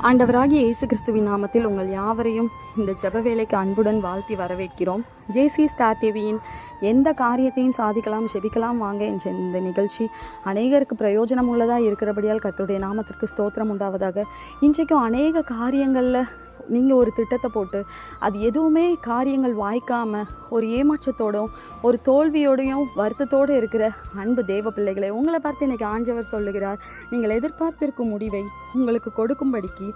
ஆண்டவராகிய இயேசு கிறிஸ்துவின் நாமத்தில் உங்கள் யாவரையும் இந்த ஜெப வேலைக்கு அன்புடன் வாழ்த்தி வரவேற்கிறோம். ஜேசி ஸ்டார் டிவியின் எந்த காரியத்தையும் சாதிக்கலாம் ஜெபிக்கலாம் வாங்க என்ற இந்த நிகழ்ச்சி அநேகருக்கு பிரயோஜனம் உள்ளதாக இருக்கிறபடியால் கர்த்தருடைய நாமத்திற்கு ஸ்தோத்திரம் உண்டாவதாக. இன்றைக்கும் அநேக காரியங்களில் நீங்கள் ஒரு திட்டத்தை போட்டு அது எதுவுமே காரியங்கள் வாய்க்காமல் ஒரு ஏமாற்றத்தோடும் ஒரு தோல்வியோடையும் வருத்தத்தோடு இருக்கிற அன்பு தேவ பிள்ளைகளை உங்களை பார்த்து இன்றைக்கி ஆண்டவர் சொல்லுகிறார், நீங்கள் எதிர்பார்த்திருக்கும் முடிவை உங்களுக்கு கொடுக்கும்படிக்கு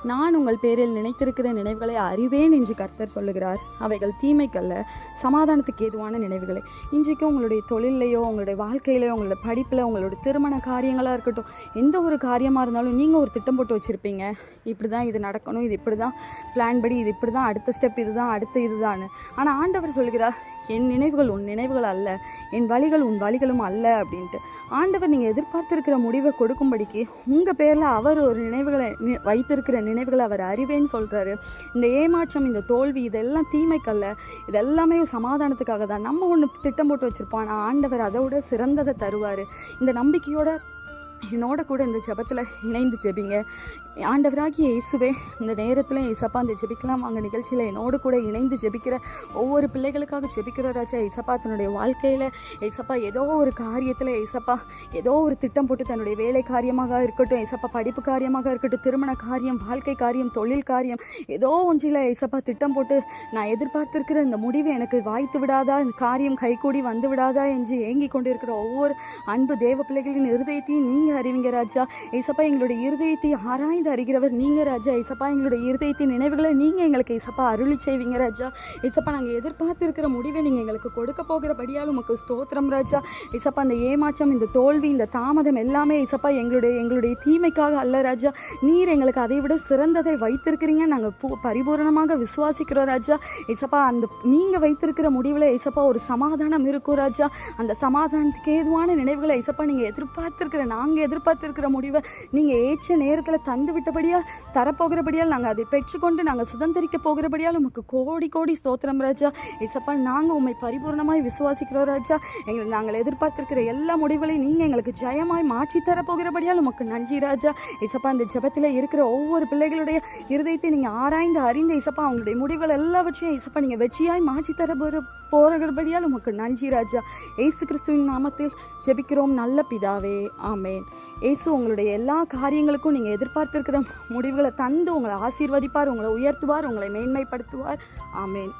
நான் உங்கள் பேரில் நினைத்திருக்கிற நினைவுகளை அறிவேன் என்று கர்த்தர் சொல்லுகிறார். அவைகள் தீமைக்கல்ல, சமாதானத்துக்கு ஏதுவான நினைவுகளை. இன்றைக்கும் உங்களுடைய தொழிலையோ உங்களுடைய வாழ்க்கையிலையோ உங்களுடைய படிப்பில் உங்களுடைய திருமண காரியங்களாக இருக்கட்டும், எந்த ஒரு காரியமாக இருந்தாலும் நீங்கள் ஒரு திட்டம் போட்டு வச்சுருப்பீங்க. இப்படி தான் இது நடக்கணும், இது இப்படி தான் பிளான் படி, இது இப்படி தான் அடுத்த ஸ்டெப், இது தான் அடுத்த இதுதான். ஆனால் ஆண்டவர் சொல்கிறார், என் நினைவுகள் உன் நினைவுகள் அல்ல, என் வழிகள் உன் வழிகளும் அல்ல அப்படின்ட்டு. ஆண்டவர் நீங்கள் எதிர்பார்த்திருக்கிற முடிவை கொடுக்கும்படிக்கு உங்கள் பேரில் அவர் ஒரு நினைவுகளை வைத்திருக்கிற நினைவுகளை அவர் அறிவேன்னு சொல்கிறாரு. இந்த ஏமாற்றம், இந்த தோல்வி, இதெல்லாம் தீமைக்கல்ல, இதெல்லாமே சமாதானத்துக்காக தான். நம்ம ஒன்று திட்டம் போட்டு வச்சுருப்போம், ஆனால் ஆண்டவர் அதை விட சிறந்ததை தருவார். இந்த நம்பிக்கையோட என்னோட கூட இந்த ஜெபத்தில் இணைந்து ஜெபிங்க. ஆண்டவராகிய இயேசுவே, இந்த நேரத்தில் ஏசப்பா இந்த ஜெபிக்கலாம் வாங்க நிகழ்ச்சியில் என்னோடு கூட இணைந்து ஜெபிக்கிற ஒவ்வொரு பிள்ளைகளுக்காக ஜெபிக்கிற ராஜா. ஏசப்பா தன்னுடைய வாழ்க்கையில் ஏசப்பா ஏதோ ஒரு காரியத்தில் ஏசப்பா ஏதோ ஒரு திட்டம் போட்டு தன்னுடைய வேலை காரியமாக இருக்கட்டும், ஏசப்பா படிப்பு காரியமாக இருக்கட்டும், திருமண காரியம், வாழ்க்கை காரியம், தொழில் காரியம், ஏதோ ஒன்றில் ஏசப்பா திட்டம் போட்டு நான் எதிர்பார்த்திருக்கிற இந்த முடிவு எனக்கு வாய்த்து விடாதா, இந்த காரியம் கைகூடி வந்து விடாதா என்று ஏங்கி கொண்டு இருக்கிற ஒவ்வொரு அன்பு தேவ பிள்ளைகளின் இருதயத்தையும் நீங்கள் அறிவிங்க ராஜா. ஏசப்பா எங்களுடைய இருதயத்தை ஆராய்ந்து அறிகிறவர் நீங்கள் ராஜா. ஏசப்பா எங்களுடைய இருதயத்தின் நினைவுகளை நீங்கள் எங்களுக்கு ஏசப்பா அருளி செய்வீங்க ராஜா. ஏசப்பா நாங்கள் எதிர்பார்த்திருக்கிற முடிவை நீங்கள் எங்களுக்கு கொடுக்க போகிறபடியால் உமக்கு ஸ்தோத்திரம் ராஜா. ஏசப்பா இந்த ஏமாற்றம், இந்த தோல்வி, இந்த தாமதம் எல்லாமே ஏசப்பா எங்களுடைய தீமைக்காக அல்ல ராஜா. நீர் எங்களுக்கு அதை விட சிறந்ததை வைத்திருக்கிறீங்க, நாங்கள் பரிபூர்ணமாக விசுவாசிக்கிறோம் ராஜா. ஏசப்பா அந்த நீங்கள் வைத்திருக்கிற முடிவில் ஏசப்பா ஒரு சமாதானம் இருக்கும் ராஜா. அந்த சமாதானத்துக்கு ஏதுவான நினைவுகளை ஏசப்பா நீங்கள் நாங்கள் எதிர்பார்த்திருக்கிற முடிவை நீங்கள் ஏற்ற நேரத்தில் தந்து விட்டபடியால் தரப்போகிறபடியால் நாங்கள் அதை பெற்றுக்கொண்டு நாங்கள் சுதந்திரிக்க போகிறபடியால் உமக்கு கோடி கோடி ஸ்தோத்திரம் ராஜா. ஏசப்பா நாங்கள் உண்மை பரிபூர்ணமாய் விசுவாசிக்கிறோம் ராஜா. நாங்கள் எதிர்பார்த்திருக்கிற எல்லா முடிவுகளையும் நீங்கள் எங்களுக்கு ஜெயமாய் மாற்றி தரப்போகிறபடியால் உமக்கு நன்றி ராஜா. ஏசப்பா இந்த ஜெபத்தில் இருக்கிற ஒவ்வொரு பிள்ளைகளுடைய இருதயத்தை நீங்கள் ஆராய்ந்து அறிந்து ஏசப்பா அவங்களுடைய முடிவுகள் எல்லாவற்றையும் ஏசப்பா நீங்கள் வெற்றியாய் மாற்றி தர போகிறபடியால் உமக்கு நன்றி ராஜா. ஏசு கிறிஸ்துவின் நாமத்தில் ஜெபிக்கிறோம் நல்ல பிதாவே, ஆமேன். ஏசு உங்களுடைய எல்லா காரியங்களுக்கும் நீங்கள் எதிர்பார்த்திருக்கிற முடிவுகளை தந்து உங்களை ஆசீர்வதிப்பார், உங்களை உயர்த்துவார், உங்களை மேன்மைப்படுத்துவார். ஆமேன்.